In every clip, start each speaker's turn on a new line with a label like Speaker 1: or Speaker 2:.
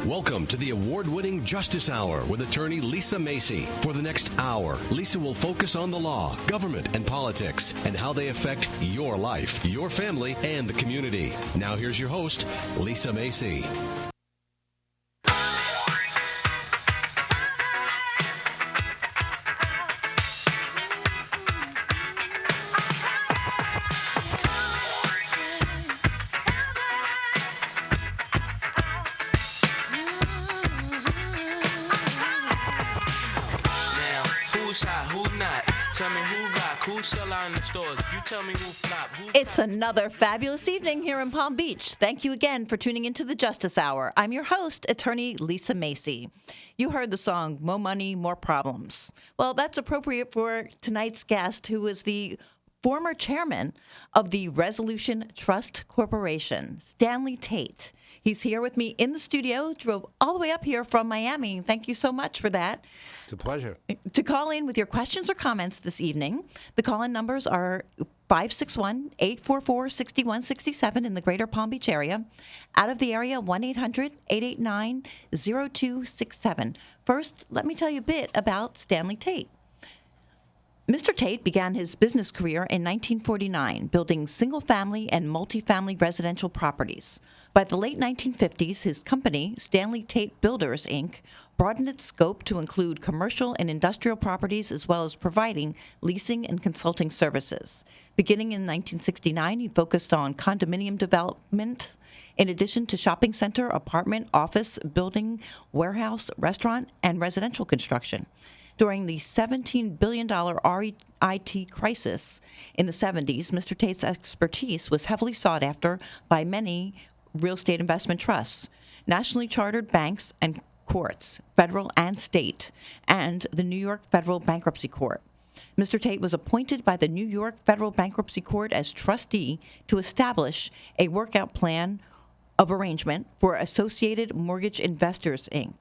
Speaker 1: Welcome to the award-winning Justice Hour with attorney Lisa Macy. For the next hour, Lisa will focus on the law, government, and politics, and how they affect your life, your family, and the community. Now here's your host, Lisa Macy.
Speaker 2: It's another fabulous evening here in Palm Beach. Thank you again for tuning into the Justice Hour. I'm your host, attorney Lisa Macy. You heard the song, More Money, More Problems. Well, that's appropriate for tonight's guest, who is the former chairman of the Resolution Trust Corporation, Stanley Tate. He's here with me in the studio, drove all the way up here from Miami. Thank you so much for that.
Speaker 3: It's a pleasure.
Speaker 2: To call in with your questions or comments this evening, the call-in numbers are 561-844-6167 in the greater Palm Beach area. Out of the area, 1-800-889-0267. First, let me tell you a bit about Stanley Tate. Mr. Tate began his business career in 1949, building single-family and multifamily residential properties. By the late 1950s, his company, Stanley Tate Builders, Inc., broadened its scope to include commercial and industrial properties as well as providing leasing and consulting services. Beginning in 1969, he focused on condominium development, in addition to shopping center, apartment, office, building, warehouse, restaurant, and residential construction. During the $17 billion REIT crisis in the 70s, Mr. Tate's expertise was heavily sought after by many real estate investment trusts, nationally chartered banks and courts, federal and state, and the New York Federal Bankruptcy Court. Mr. Tate was appointed by the New York Federal Bankruptcy Court as trustee to establish a workout plan of arrangement for Associated Mortgage Investors, Inc.,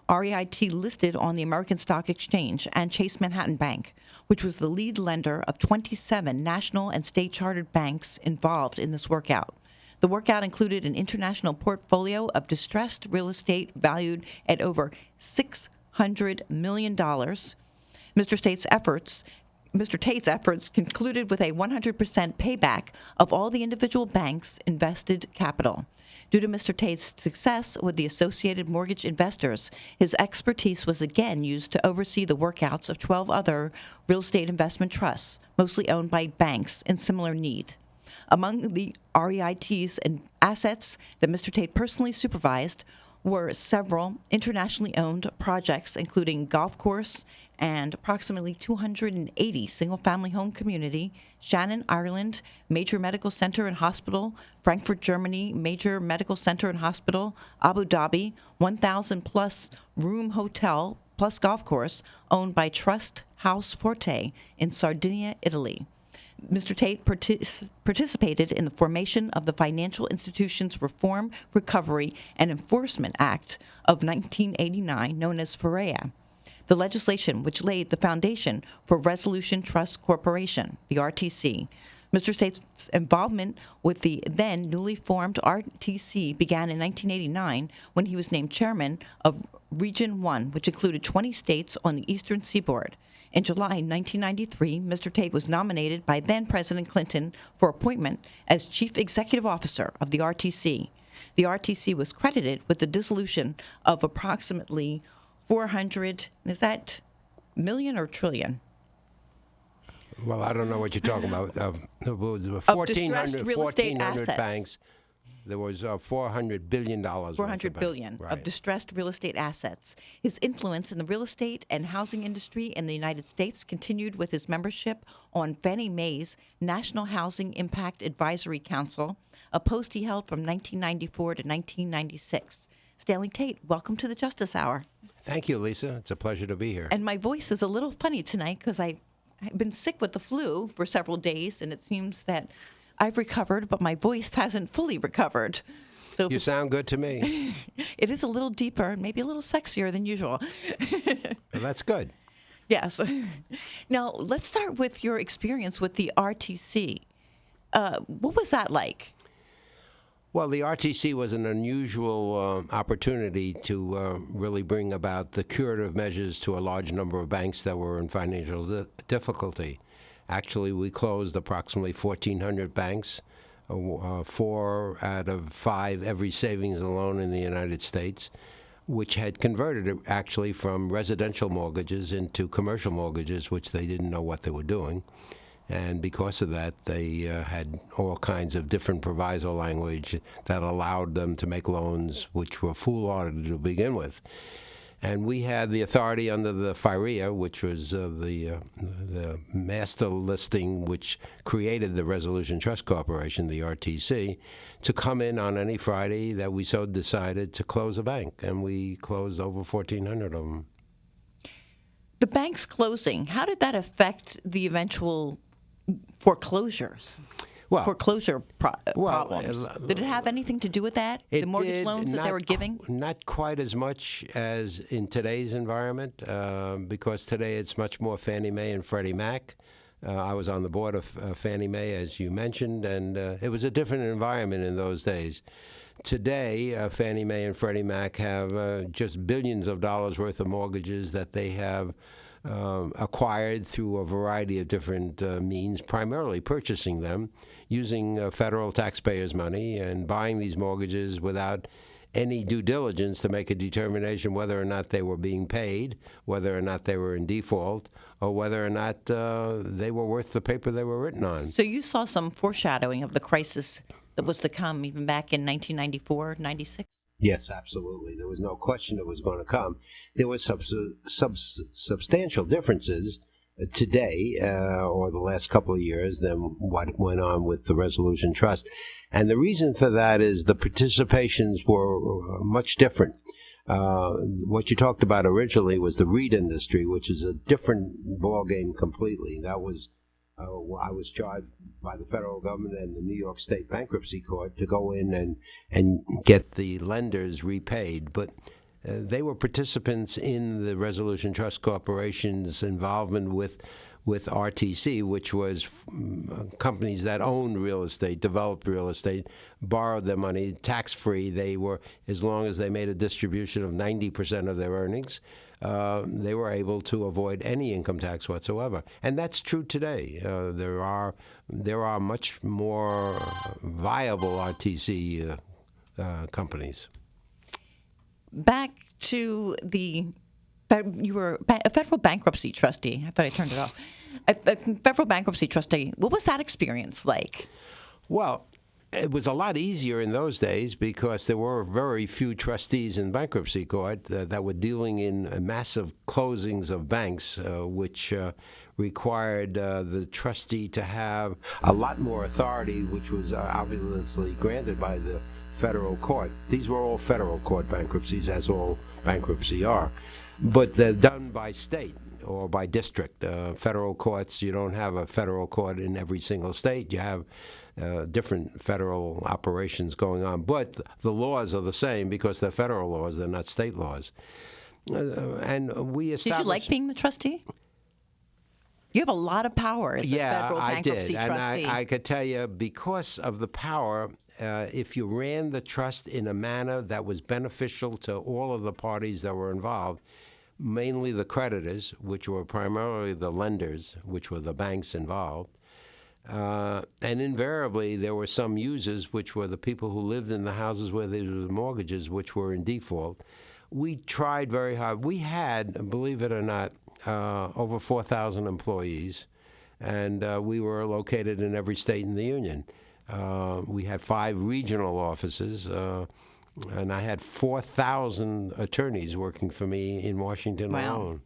Speaker 2: REIT listed on the American Stock Exchange, and Chase Manhattan Bank, which was the lead lender of 27 national and state chartered banks involved in this workout. The workout included an international portfolio of distressed real estate valued at over $600 million. Mr. Tate's efforts concluded with a 100% payback of all the individual banks' invested capital. Due to Mr. Tate's success with the Associated Mortgage Investors, his expertise was again used to oversee the workouts of 12 other real estate investment trusts, mostly owned by banks in similar need. Among the REITs and assets that Mr. Tate personally supervised were several internationally owned projects, including golf course and approximately 280 single-family home community, Shannon, Ireland, major medical center and hospital, Frankfurt, Germany, major medical center and hospital, Abu Dhabi, 1,000-plus room hotel plus golf course owned by Trust House Forte in Sardinia, Italy. Mr. Tate participated in the formation of the Financial Institutions Reform, Recovery, and Enforcement Act of 1989, known as FREA, the legislation which laid the foundation for Resolution Trust Corporation, the RTC. Mr. Tate's involvement with the then newly formed RTC began in 1989 when he was named chairman of Region 1, which included 20 states on the eastern seaboard. In July 1993, Mr. Tate was nominated by then-President Clinton for appointment as Chief Executive Officer of the RTC. The RTC was credited with the dissolution of approximately 400, is that million or trillion?
Speaker 3: Well, I don't know what you're talking about. There was 1,400 banks. There was $400 billion.
Speaker 2: $400 billion
Speaker 3: right.
Speaker 2: of distressed real estate assets. His influence in the real estate and housing industry in the United States continued with his membership on Fannie Mae's National Housing Impact Advisory Council, a post he held from 1994 to 1996. Stanley Tate, welcome to the Justice Hour.
Speaker 3: Thank you, Lisa. It's a pleasure to be here.
Speaker 2: And my voice is a little funny tonight because I've been sick with the flu for several days, and it seems that I've recovered, but my voice hasn't fully recovered. So
Speaker 3: you sound good to me.
Speaker 2: It is a little deeper and maybe a little sexier than usual.
Speaker 3: Well, that's good.
Speaker 2: Yes. Now, let's start with your experience with the RTC. What was that like?
Speaker 3: Well, the RTC was an unusual opportunity to really bring about the curative measures to a large number of banks that were in financial difficulty. Actually, we closed approximately 1,400 banks, 4 out of 5 every savings and loan in the United States, which had converted actually from residential mortgages into commercial mortgages, which they didn't know what they were doing. And because of that, they had all kinds of different proviso language that allowed them to make loans which were foolhardy to begin with. And we had the authority under the FIREA, which was the master listing which created the Resolution Trust Corporation, the RTC, to come in on any Friday that we so decided to close a bank. And we closed over 1,400 of them.
Speaker 2: The bank's closing, how did that affect the eventual foreclosures? Foreclosure problems. Did it have anything to do with that? The mortgage loans that they were giving?
Speaker 3: Not quite as much as in today's environment, because today it's much more Fannie Mae and Freddie Mac. I was on the board of Fannie Mae, as you mentioned, and it was a different environment in those days. Today, Fannie Mae and Freddie Mac have just billions of dollars worth of mortgages that they have acquired through a variety of different means, primarily purchasing them using federal taxpayers' money and buying these mortgages without any due diligence to make a determination whether or not they were being paid, whether or not they were in default, or whether or not they were worth the paper they were written on.
Speaker 2: So you saw some foreshadowing of the crisis that was to come even back in 1994, 96?
Speaker 3: Yes, absolutely. There was no question it was going to come. There were substantial differences today, or the last couple of years, than what went on with the Resolution Trust. And the reason for that is the participations were much different. What you talked about originally was the REIT industry, which is a different ballgame completely. That was I was charged by the federal government and the New York State Bankruptcy Court to go in and get the lenders repaid. But they were participants in the Resolution Trust Corporation's involvement with RTC, which was companies that owned real estate, developed real estate, borrowed their money tax-free. They were, as long as they made a distribution of 90% of their earnings, they were able to avoid any income tax whatsoever. And that's true today. There are much more viable RTC companies.
Speaker 2: Back to you were a federal bankruptcy trustee. I thought I turned it off. A federal bankruptcy trustee. What was that experience like?
Speaker 3: Well, it was a lot easier in those days because there were very few trustees in bankruptcy court that were dealing in massive closings of banks, which required the trustee to have a lot more authority, which was obviously granted by the federal court. These were all federal court bankruptcies, as all bankruptcy are. But they're done by state or by district. Federal courts, you don't have a federal court in every single state. You have different federal operations going on. But the laws are the same because they're federal laws, they're not state laws. And we established...
Speaker 2: Did you like being the trustee? You have a lot of power as a federal bankruptcy trustee.
Speaker 3: And I could tell you, because of the power, if you ran the trust in a manner that was beneficial to all of the parties that were involved, mainly the creditors, which were primarily the lenders, which were the banks involved, and invariably there were some users, which were the people who lived in the houses where there were mortgages, which were in default. We tried very hard. We had, believe it or not, over 4,000 employees, and we were located in every state in the union. We had 5 regional offices, and I had 4,000 attorneys working for me in Washington alone.